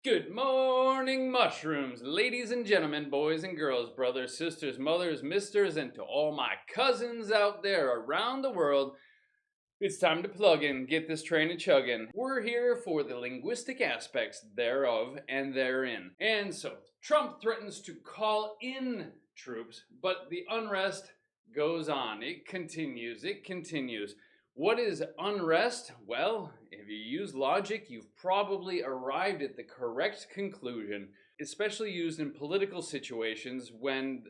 Good morning, mushrooms, ladies and gentlemen, boys and girls, brothers, sisters, mothers, misters, and to all my cousins out there around the world. It's time to plug in, get this train a chugging. We're here for the linguistic aspects thereof and therein. And so, Trump threatens to call in troops, but the unrest goes on. It continues. What is unrest? Well, if you use logic, you've probably arrived at the correct conclusion, especially used in political situations when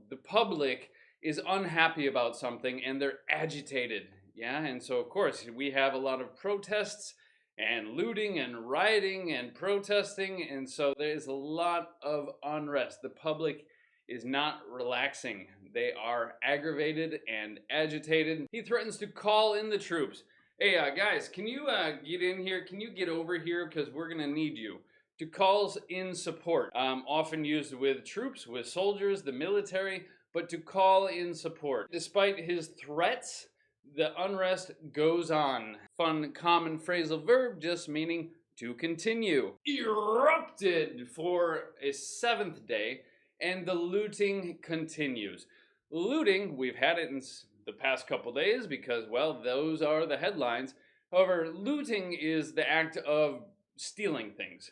the public is unhappy about something and they're agitated. Yeah, and so of course we have a lot of protests and looting and rioting and protesting, and so there's a lot of unrest. The public is not relaxing. They are aggravated and agitated. He threatens to call in the troops. Hey, guys, can you get in here? Can you get over here? Because we're going to need you. To calls in support. Often used with troops, with soldiers, the military, but to call in support. Despite his threats, the unrest goes on. Fun common phrasal verb just meaning to continue. Erupted for a seventh day, and the looting continues. Looting, we've had it in the past couple days because, well, those are the headlines. However, looting is the act of stealing things,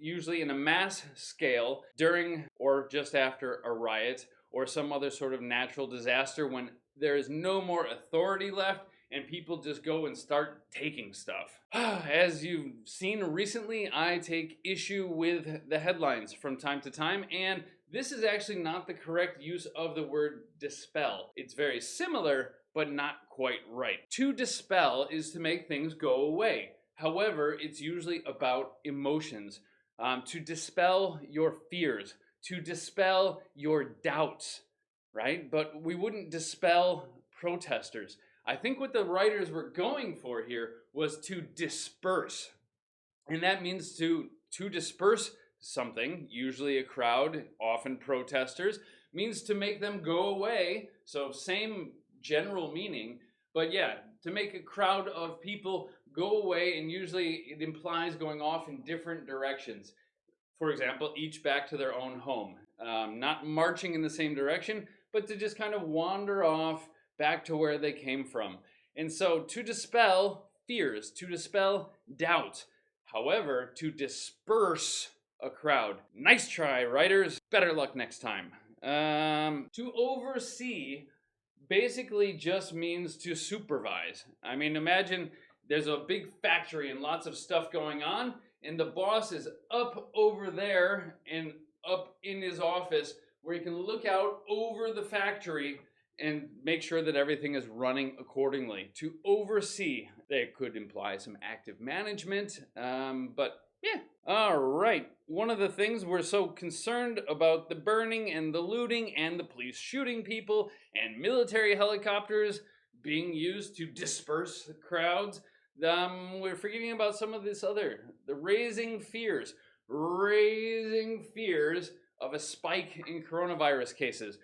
usually in a mass scale during or just after a riot or some other sort of natural disaster when there is no more authority left and people just go and start taking stuff. As you've seen recently, I take issue with the headlines from time to time, and this is actually not the correct use of the word dispel. It's very similar, but not quite right. To dispel is to make things go away. However, it's usually about emotions. To dispel your fears, to dispel your doubts, right? But we wouldn't dispel protesters. I think what the writers were going for here was to disperse. And that means to disperse something, usually a crowd, often protesters, means to make them go away. So same general meaning, but yeah, to make a crowd of people go away, and usually it implies going off in different directions. For example, each back to their own home. Not marching in the same direction, but to just kind of wander off back to where they came from. And so to dispel fears, to dispel doubt. However, to disperse a crowd. Nice try, writers. Better luck next time. To oversee basically just means to supervise. I mean, imagine there's a big factory and lots of stuff going on, and the boss is up over there and up in his office where he can look out over the factory and make sure that everything is running accordingly. To oversee, that could imply some active management, but yeah. All right. One of the things we're so concerned about the burning and the looting and the police shooting people and military helicopters being used to disperse crowds, we're forgetting about some of this other, the raising fears of a spike in coronavirus cases.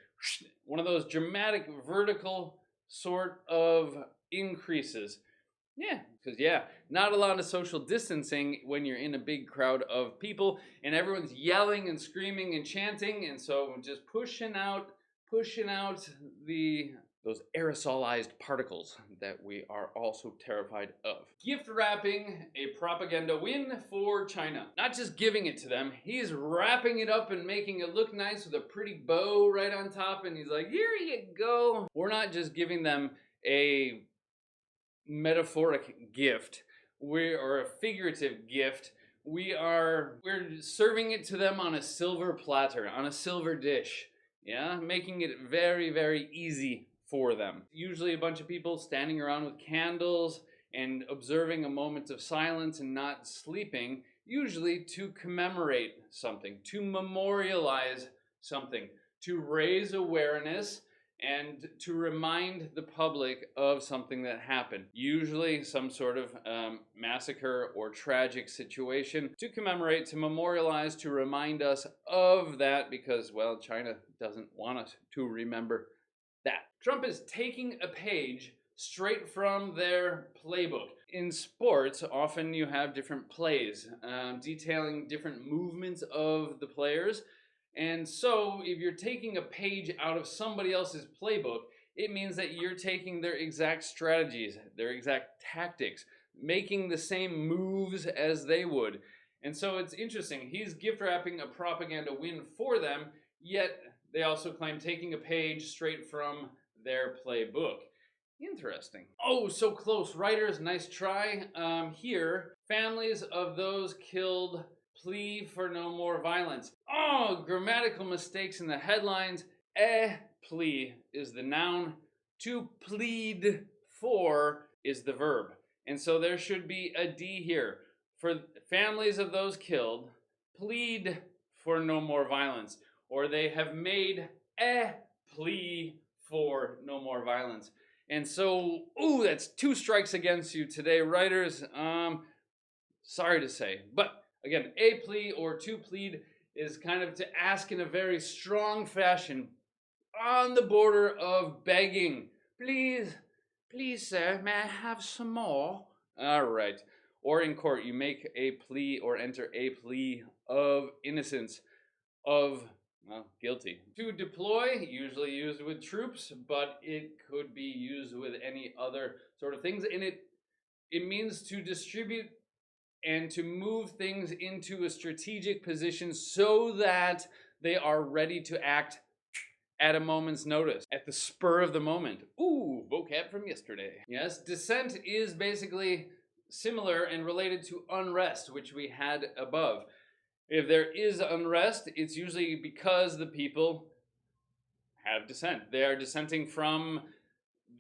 One of those dramatic vertical sort of increases. Yeah, because not a lot of social distancing when you're in a big crowd of people and everyone's yelling and screaming and chanting, and so just pushing out those aerosolized particles that we are also terrified of. Gift wrapping, a propaganda win for China. Not just giving it to them, he's wrapping it up and making it look nice with a pretty bow right on top, and he's like, here you go. We're not just giving them a metaphoric gift, or a figurative gift. We're serving it to them on a silver platter, on a silver dish. Yeah, making it very, very easy for them. Usually a bunch of people standing around with candles and observing a moment of silence and not sleeping, usually to commemorate something, to memorialize something, to raise awareness and to remind the public of something that happened. Usually some sort of massacre or tragic situation to commemorate, to memorialize, to remind us of that because, well, China doesn't want us to remember that. Trump is taking a page straight from their playbook. in sports, often you have different plays detailing different movements of the players. And so, if you're taking a page out of somebody else's playbook, it means that you're taking their exact strategies, their exact tactics, making the same moves as they would. And so it's interesting. He's gift wrapping a propaganda win for them, yet they also claim taking a page straight from their playbook. Interesting. Oh, so close. Writers, nice try. Here, families of those killed plea for no more violence. Oh, grammatical mistakes in the headlines. Plea is the noun. To plead for is the verb. And so there should be a D here. For families of those killed, plead for no more violence. Or they have made a plea for no more violence. And so, ooh, that's 2 strikes against you today, writers. Sorry to say. But again, a plea or to plead is kind of to ask in a very strong fashion, on the border of begging. Please, please, sir, may I have some more? All right. Or in court, you make a plea or enter a plea of innocence, of, well, guilty. To deploy, usually used with troops, but it could be used with any other sort of things. And it means to distribute and to move things into a strategic position so that they are ready to act at a moment's notice, at the spur of the moment. Ooh, vocab from yesterday. Yes, dissent is basically similar and related to unrest, which we had above. If there is unrest, it's usually because the people have dissent. They are dissenting from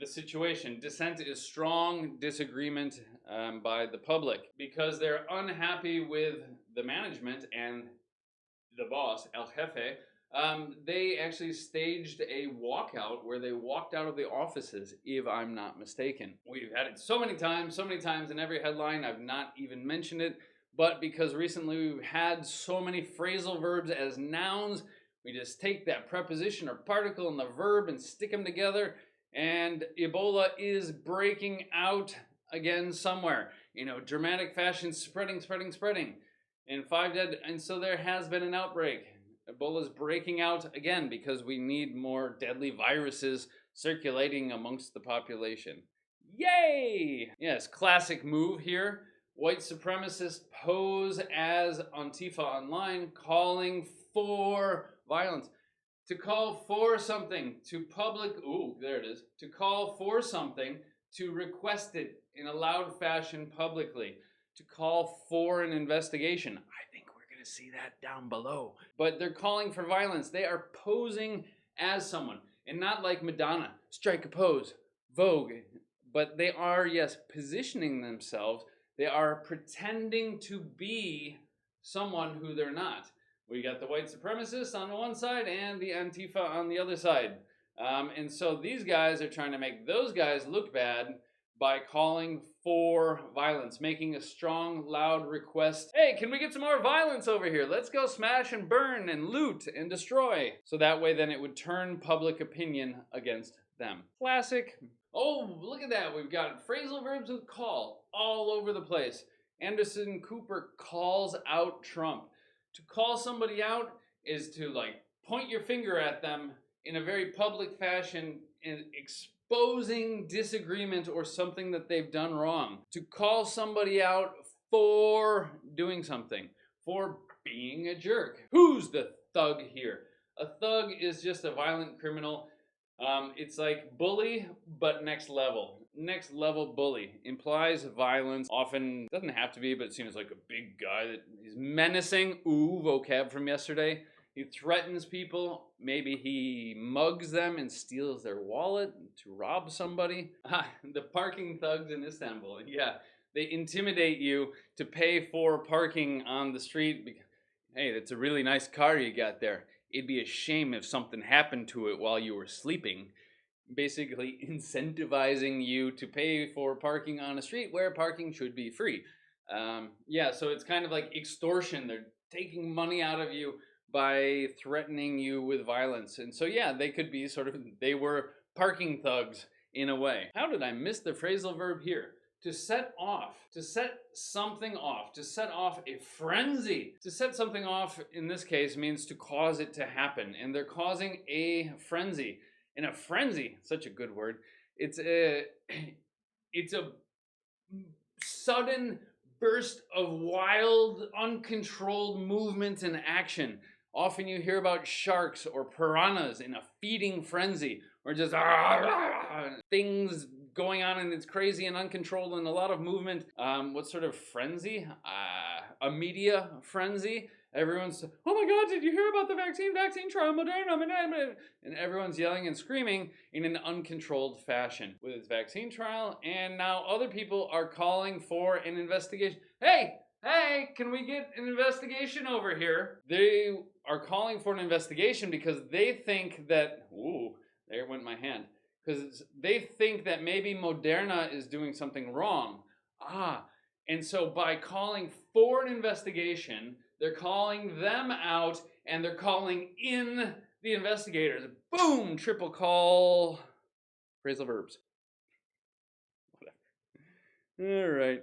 the situation. Dissent is strong disagreement by the public because they're unhappy with the management and the boss, El Jefe. They actually staged a walkout where they walked out of the offices, if I'm not mistaken. We've had it so many times in every headline. I've not even mentioned it, but because recently we've had so many phrasal verbs as nouns, we just take that preposition or particle and the verb and stick them together, and Ebola is breaking out again somewhere. Dramatic fashion, spreading. And 5 dead, and so there has been an outbreak. Ebola is breaking out again because we need more deadly viruses circulating amongst the population. Yay! Yes, classic move here. White supremacists pose as Antifa online, calling for violence. To call for something, to call for something, to request it in a loud fashion publicly. To call for an investigation. I think we're going to see that down below. But they're calling for violence. They are posing as someone. And not like Madonna, strike a pose, Vogue. But they are, yes, positioning themselves. They are pretending to be someone who they're not. We got the white supremacists on the one side and the Antifa on the other side. And so these guys are trying to make those guys look bad by calling for violence, making a strong, loud request. Hey, can we get some more violence over here? Let's go smash and burn and loot and destroy. So that way then it would turn public opinion against them. Classic. Oh, look at that. We've got phrasal verbs with call all over the place. Anderson Cooper calls out Trump. To call somebody out is to point your finger at them in a very public fashion and exposing disagreement or something that they've done wrong. To call somebody out for doing something, for being a jerk. Who's the thug here? A thug is just a violent criminal. It's like bully, but next level. Next level bully. Implies violence. Often, doesn't have to be, but it seems like a big guy that is menacing. Ooh, vocab from yesterday. He threatens people. Maybe he mugs them and steals their wallet to rob somebody. The parking thugs in Istanbul. Yeah, they intimidate you to pay for parking on the street. Hey, that's a really nice car you got there. It'd be a shame if something happened to it while you were sleeping. Basically incentivizing you to pay for parking on a street where parking should be free. So it's kind of like extortion. They're taking money out of you by threatening you with violence. And so yeah, they could be they were parking thugs in a way. How did I miss the phrasal verb here? to set something off, to set off a frenzy. To set something off, in this case, means to cause it to happen. And they're causing a frenzy. And a frenzy, such a good word, it's a sudden burst of wild, uncontrolled movement and action. Often you hear about sharks or piranhas in a feeding frenzy, or just things going on, and it's crazy and uncontrolled and a lot of movement. What sort of frenzy? A media frenzy. Everyone's, oh my God, did you hear about the vaccine trial, Moderna? And everyone's yelling and screaming in an uncontrolled fashion with its vaccine trial. And now other people are calling for an investigation. Hey, can we get an investigation over here? They are calling for an investigation because they think that, ooh, there went my hand. Because they think that maybe Moderna is doing something wrong. And so by calling for an investigation, they're calling them out and they're calling in the investigators. Boom! Triple call. Phrasal verbs. Whatever. All right.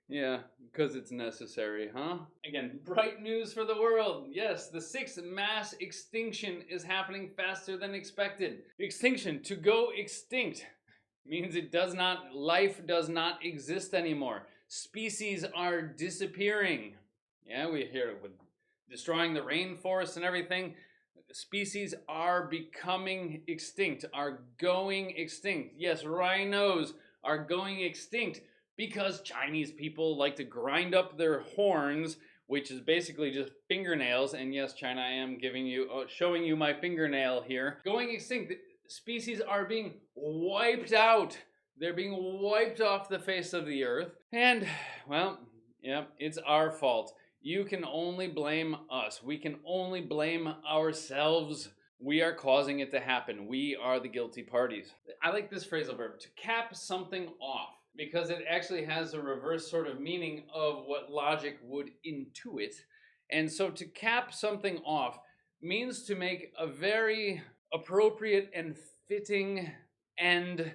Yeah, because it's necessary, huh? Again, bright news for the world. Yes, the 6th mass extinction is happening faster than expected. Extinction, to go extinct, means life does not exist anymore. Species are disappearing. Yeah, we hear it with destroying the rainforest and everything. Species are becoming extinct, are going extinct. Yes, rhinos are going extinct because Chinese people like to grind up their horns, which is basically just fingernails. And yes, China, I am showing you my fingernail here. Going extinct. Species are being wiped out. They're being wiped off the face of the earth. And, well, yeah, it's our fault. You can only blame us. We can only blame ourselves. We are causing it to happen. We are the guilty parties. I like this phrasal verb, to cap something off, because it actually has a reverse sort of meaning of what logic would intuit. And so to cap something off means to make a very appropriate and fitting end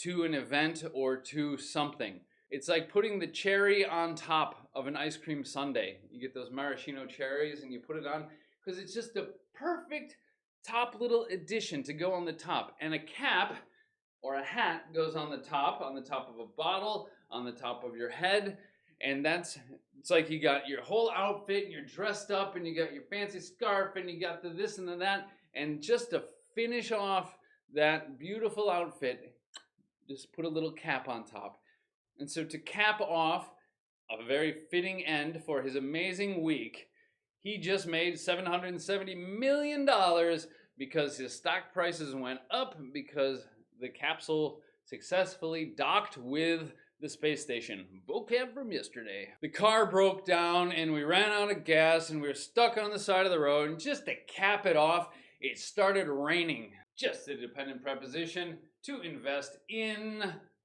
to an event or to something. It's like putting the cherry on top of an ice cream sundae. You get those maraschino cherries and you put it on because it's just the perfect top little addition to go on the top. And a cap or a hat goes on the top of a bottle, on the top of your head. And it's like you got your whole outfit and you're dressed up and you got your fancy scarf and you got the this and the that. And just to finish off that beautiful outfit, just put a little cap on top. And so to cap off a very fitting end for his amazing week, he just made $770 million because his stock prices went up because the capsule successfully docked with the space station. Vocab from yesterday. The car broke down and we ran out of gas and we were stuck on the side of the road. And just to cap it off, it started raining. Just a dependent preposition to invest in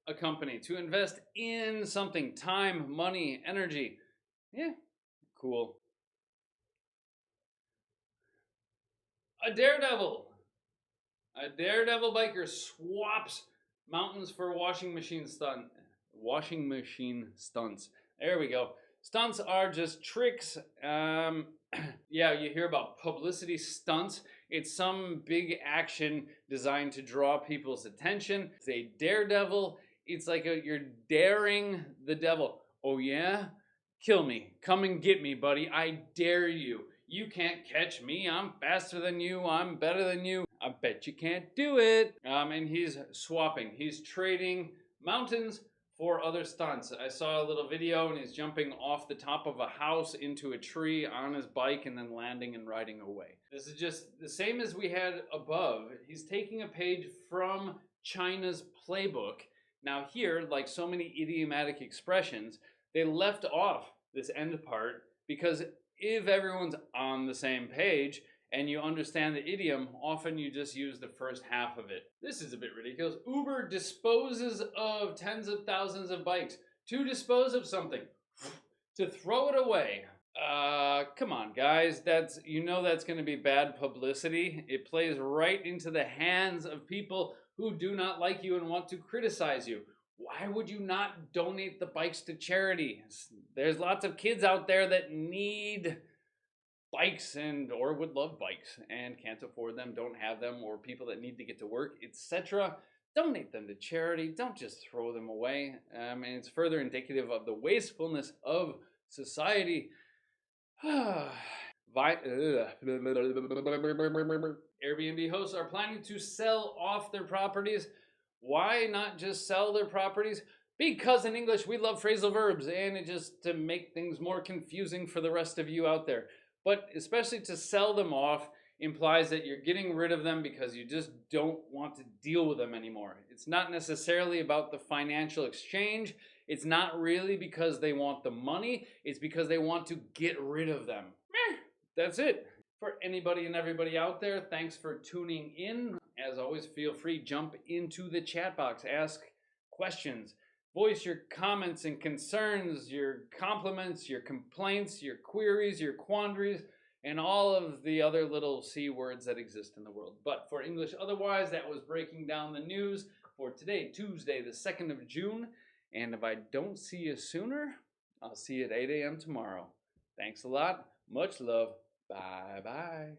a company, to invest in something, time, money, energy. Yeah, cool. A daredevil biker swaps mountains for washing machine stunts. There we go. Stunts are just tricks. Yeah, you hear about publicity stunts. It's some big action designed to draw people's attention. It's a daredevil. It's like you're daring the devil. Oh yeah? Kill me. Come and get me, buddy. I dare you. You can't catch me. I'm faster than you. I'm better than you. I bet you can't do it. And he's swapping. He's trading mountains for other stunts. I saw a little video and he's jumping off the top of a house into a tree on his bike and then landing and riding away. This is just the same as we had above. He's taking a page from China's playbook. Now here, like so many idiomatic expressions, they left off this end part because if everyone's on the same page and you understand the idiom, often you just use the first half of it. This is a bit ridiculous. Uber disposes of tens of thousands of bikes. To dispose of something. To throw it away. Come on, guys. That's going to be bad publicity. It plays right into the hands of people who do not like you and want to criticize you. why would you not donate the bikes to charity? There's lots of kids out there that need bikes and or would love bikes and can't afford them, don't have them, or people that need to get to work, etc. Donate them to charity. Don't just throw them away. And it's further indicative of the wastefulness of society. Airbnb hosts are planning to sell off their properties. Why not just sell their properties? Because in English we love phrasal verbs, and it just to make things more confusing for the rest of you out there. But especially to sell them off implies that you're getting rid of them because you just don't want to deal with them anymore. It's not necessarily about the financial exchange. It's not really because they want the money. It's because they want to get rid of them. That's it. For anybody and everybody out there, thanks for tuning in. As always, feel free, jump into the chat box, ask questions, voice your comments and concerns, your compliments, your complaints, your queries, your quandaries, and all of the other little C words that exist in the world. But for English Otherwise, that was breaking down the news for today, Tuesday, the 2nd of June. And if I don't see you sooner, I'll see you at 8 a.m. tomorrow. Thanks a lot. Much love. Bye-bye.